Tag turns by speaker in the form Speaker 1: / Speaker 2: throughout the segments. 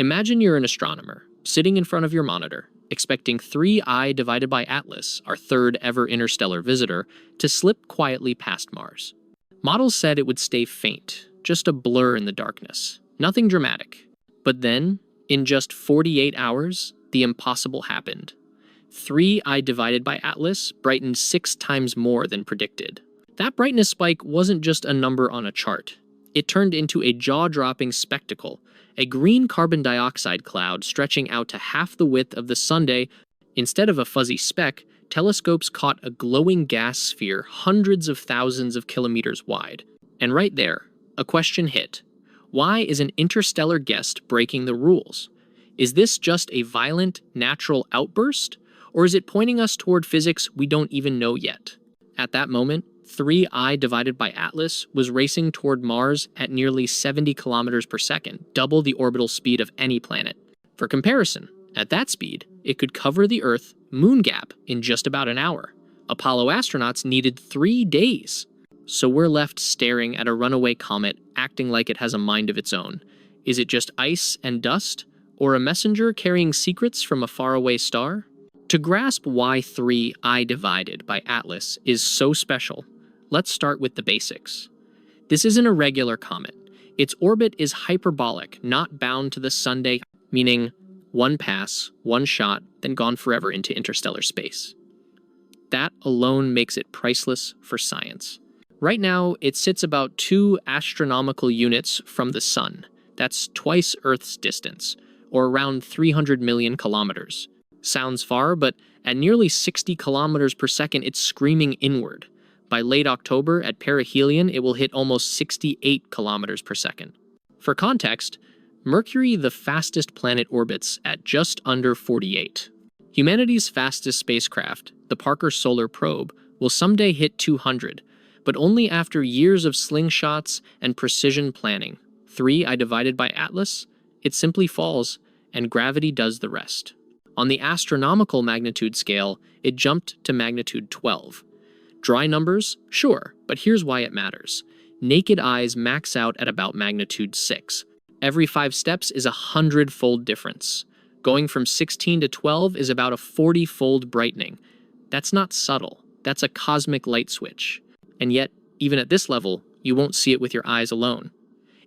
Speaker 1: Imagine you're an astronomer, sitting in front of your monitor, expecting 3I divided by Atlas, our third ever interstellar visitor, to slip quietly past Mars. Models said it would stay faint, just a blur in the darkness. Nothing dramatic. But then, in just 48 hours, the impossible happened. 3I divided by Atlas brightened 6 times more than predicted. That brightness spike wasn't just a number on a chart. It turned into a jaw-dropping spectacle, a green carbon dioxide cloud stretching out to half the width of the Sunday. Instead of a fuzzy speck, telescopes caught a glowing gas sphere hundreds of thousands of kilometers wide. And right there, a question hit. Why is an interstellar guest breaking the rules? Is this just a violent, natural outburst? Or is it pointing us toward physics we don't even know yet? At that moment, 3I divided by Atlas was racing toward Mars at nearly 70 kilometers per second, double the orbital speed of any planet. For comparison, at that speed, it could cover the Earth-Moon gap in just about an hour. Apollo astronauts needed 3 days. So we're left staring at a runaway comet acting like it has a mind of its own. Is it just ice and dust, or a messenger carrying secrets from a faraway star? To grasp why 3I divided by Atlas is so special, let's start with the basics. This isn't a regular comet. Its orbit is hyperbolic, not bound to the Sunday, meaning one pass, one shot, then gone forever into interstellar space. That alone makes it priceless for science. Right now, it sits about 2 astronomical units from the Sun. That's twice Earth's distance, or around 300 million kilometers. Sounds far, but at nearly 60 kilometers per second, it's screaming inward. By late October, at perihelion, it will hit almost 68 kilometers per second. For context, Mercury, the fastest planet, orbits at just under 48. Humanity's fastest spacecraft, the Parker Solar Probe, will someday hit 200, but only after years of slingshots and precision planning. 3I divided by Atlas, it simply falls, and gravity does the rest. On the astronomical magnitude scale, it jumped to magnitude 12. Dry numbers? Sure, but here's why it matters. Naked eyes max out at about magnitude 6. Every 5 steps is a 100-fold difference. Going from 16 to 12 is about a 40-fold brightening. That's not subtle. That's a cosmic light switch. And yet, even at this level, you won't see it with your eyes alone.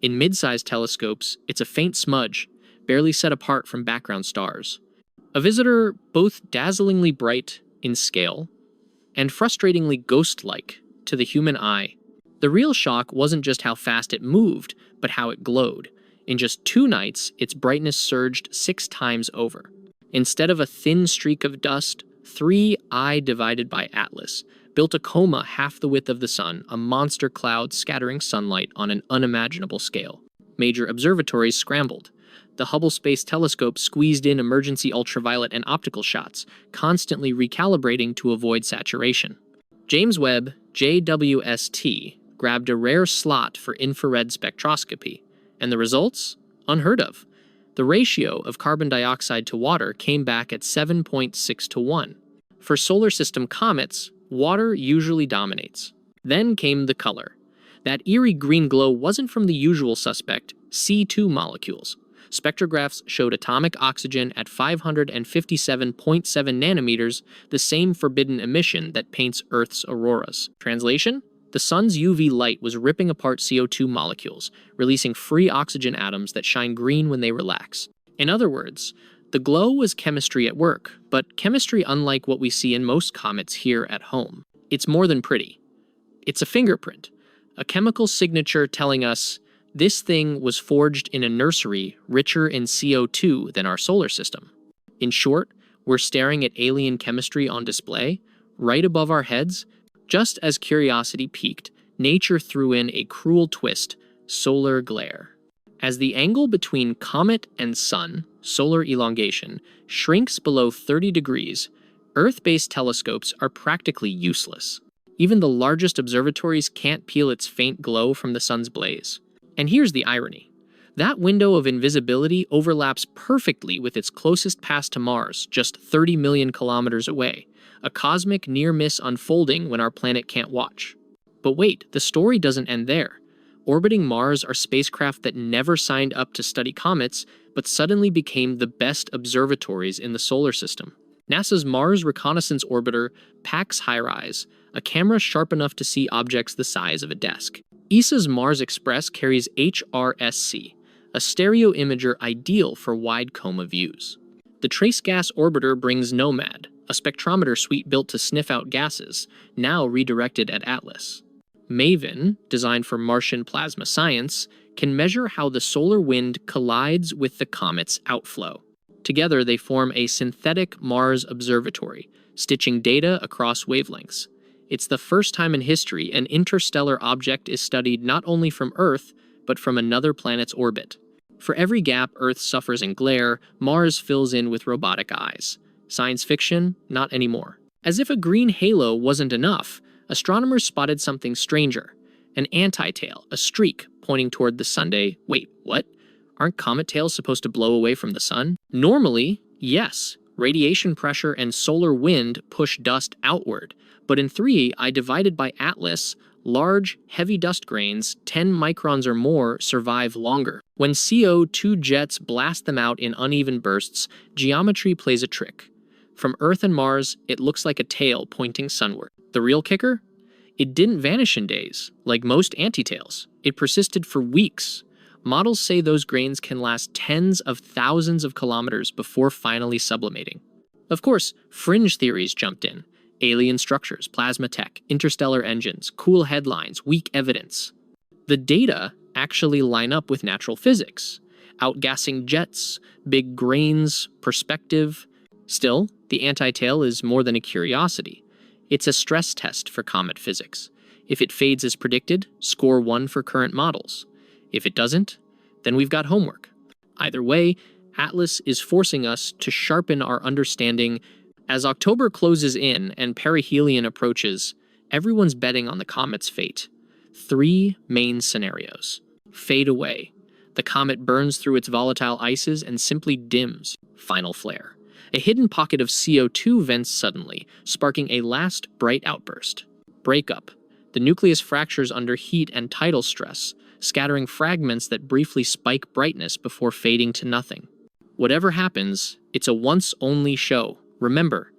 Speaker 1: In mid-sized telescopes, it's a faint smudge, barely set apart from background stars. A visitor both dazzlingly bright in scale and frustratingly ghost-like to the human eye. The real shock wasn't just how fast it moved, but how it glowed. In just 2 nights, its brightness surged 6 times over. Instead of a thin streak of dust, 3I divided by Atlas built a coma half the width of the Sun, a monster cloud scattering sunlight on an unimaginable scale. Major observatories scrambled. The Hubble Space Telescope squeezed in emergency ultraviolet and optical shots, constantly recalibrating to avoid saturation. James Webb, JWST, grabbed a rare slot for infrared spectroscopy, and the results? Unheard of. The ratio of carbon dioxide to water came back at 7.6 to 1. For solar system comets, water usually dominates. Then came the color. That eerie green glow wasn't from the usual suspect, C2 molecules. Spectrographs showed atomic oxygen at 557.7 nanometers, the same forbidden emission that paints Earth's auroras. Translation? The sun's UV light was ripping apart CO2 molecules, releasing free oxygen atoms that shine green when they relax. In other words, the glow was chemistry at work, but chemistry unlike what we see in most comets here at home. It's more than pretty. It's a fingerprint, a chemical signature telling us this thing was forged in a nursery richer in CO2 than our solar system. In short, we're staring at alien chemistry on display, right above our heads. Just as curiosity peaked, nature threw in a cruel twist, solar glare. As the angle between comet and sun, solar elongation, shrinks below 30 degrees, Earth-based telescopes are practically useless. Even the largest observatories can't peel its faint glow from the sun's blaze. And here's the irony. That window of invisibility overlaps perfectly with its closest pass to Mars, just 30 million kilometers away, a cosmic near-miss unfolding when our planet can't watch. But wait, the story doesn't end there. Orbiting Mars are spacecraft that never signed up to study comets, but suddenly became the best observatories in the solar system. NASA's Mars Reconnaissance Orbiter packs HiRISE, a camera sharp enough to see objects the size of a desk. ESA's Mars Express carries HRSC, a stereo imager ideal for wide coma views. The Trace Gas Orbiter brings NOMAD, a spectrometer suite built to sniff out gases, now redirected at Atlas. MAVEN, designed for Martian plasma science, can measure how the solar wind collides with the comet's outflow. Together, they form a synthetic Mars observatory, stitching data across wavelengths. It's the first time in history an interstellar object is studied not only from Earth, but from another planet's orbit. For every gap Earth suffers in glare, Mars fills in with robotic eyes. Science fiction? Not anymore. As if a green halo wasn't enough, astronomers spotted something stranger. An anti-tail, a streak pointing toward the Sunday. Wait, what? Aren't comet tails supposed to blow away from the sun? Normally, yes. Radiation pressure and solar wind push dust outward. But in 3I divided by Atlas, large, heavy dust grains, 10 microns or more, survive longer. When CO2 jets blast them out in uneven bursts, geometry plays a trick. From Earth and Mars, it looks like a tail pointing sunward. The real kicker? It didn't vanish in days, like most anti-tails. It persisted for weeks. Models say those grains can last tens of thousands of kilometers before finally sublimating. Of course, fringe theories jumped in. Alien structures, plasma tech, interstellar engines, cool headlines, weak evidence. The data actually line up with natural physics. Outgassing jets, big grains, perspective. Still, the anti-tail is more than a curiosity. It's a stress test for comet physics. If it fades as predicted, score 1 for current models. If it doesn't, then we've got homework. Either way, Atlas is forcing us to sharpen our understanding. As October closes in and perihelion approaches, everyone's betting on the comet's fate. 3 main scenarios. Fade away. The comet burns through its volatile ices and simply dims. Final flare. A hidden pocket of CO2 vents suddenly, sparking a last bright outburst. Breakup. The nucleus fractures under heat and tidal stress, scattering fragments that briefly spike brightness before fading to nothing. Whatever happens, it's a once-only show. Remember,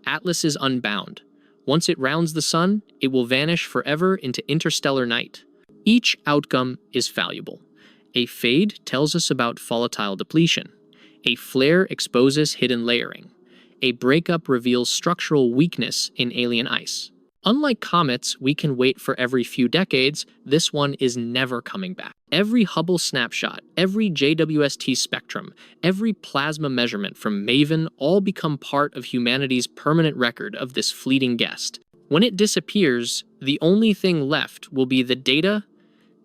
Speaker 1: Atlas is unbound. Once it rounds the sun, it will vanish forever into interstellar night. Each outcome is valuable. A fade tells us about volatile depletion. A flare exposes hidden layering. A breakup reveals structural weakness in alien ice. Unlike comets, we can wait for every few decades. This one is never coming back. Every Hubble snapshot, every JWST spectrum, every plasma measurement from MAVEN all become part of humanity's permanent record of this fleeting guest. When it disappears, the only thing left will be the data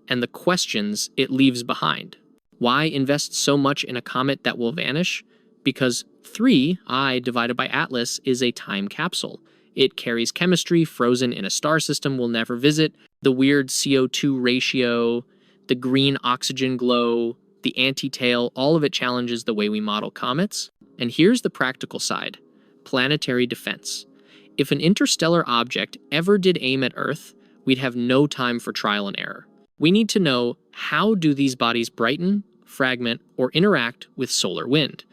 Speaker 1: and the questions it leaves behind. Why invest so much in a comet that will vanish? Because 3I divided by Atlas is a time capsule. It carries chemistry frozen in a star system we'll never visit, the weird CO2 ratio, the green oxygen glow, the anti-tail, all of it challenges the way we model comets. And here's the practical side: planetary defense. If an interstellar object ever did aim at Earth, we'd have no time for trial and error. We need to know, how do these bodies brighten, fragment, or interact with solar wind?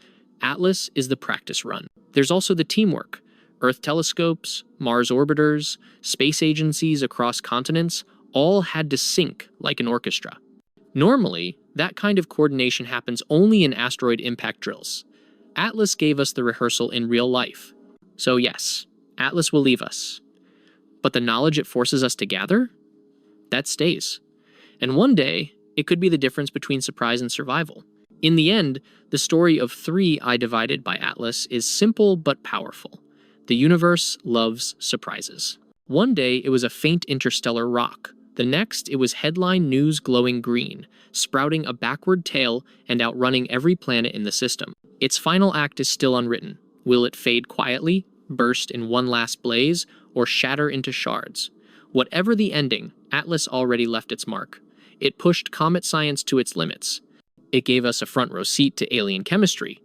Speaker 1: Atlas is the practice run. There's also the teamwork. Earth telescopes, Mars orbiters, space agencies across continents all had to sync like an orchestra. Normally, that kind of coordination happens only in asteroid impact drills. Atlas gave us the rehearsal in real life. So yes, Atlas will leave us. But the knowledge it forces us to gather? That stays. And one day, it could be the difference between surprise and survival. In the end, the story of 3I divided by Atlas is simple but powerful. The universe loves surprises. One day, it was a faint interstellar rock. The next, it was headline news glowing green, sprouting a backward tail and outrunning every planet in the system. Its final act is still unwritten. Will it fade quietly, burst in one last blaze, or shatter into shards? Whatever the ending, Atlas already left its mark. It pushed comet science to its limits. It gave us a front row seat to alien chemistry.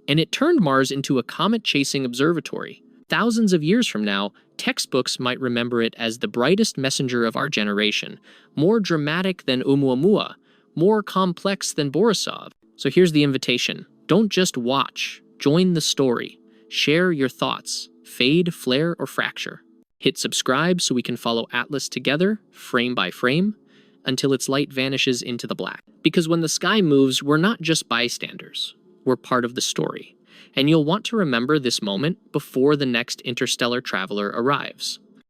Speaker 1: And it turned Mars into a comet-chasing observatory. Thousands of years from now, textbooks might remember it as the brightest messenger of our generation, more dramatic than Oumuamua, more complex than Borisov. So here's the invitation. Don't just watch. Join the story. Share your thoughts. Fade, flare, or fracture. Hit subscribe so we can follow Atlas together, frame by frame, until its light vanishes into the black. Because when the sky moves, we're not just bystanders. We're part of the story. And you'll want to remember this moment before the next interstellar traveler arrives.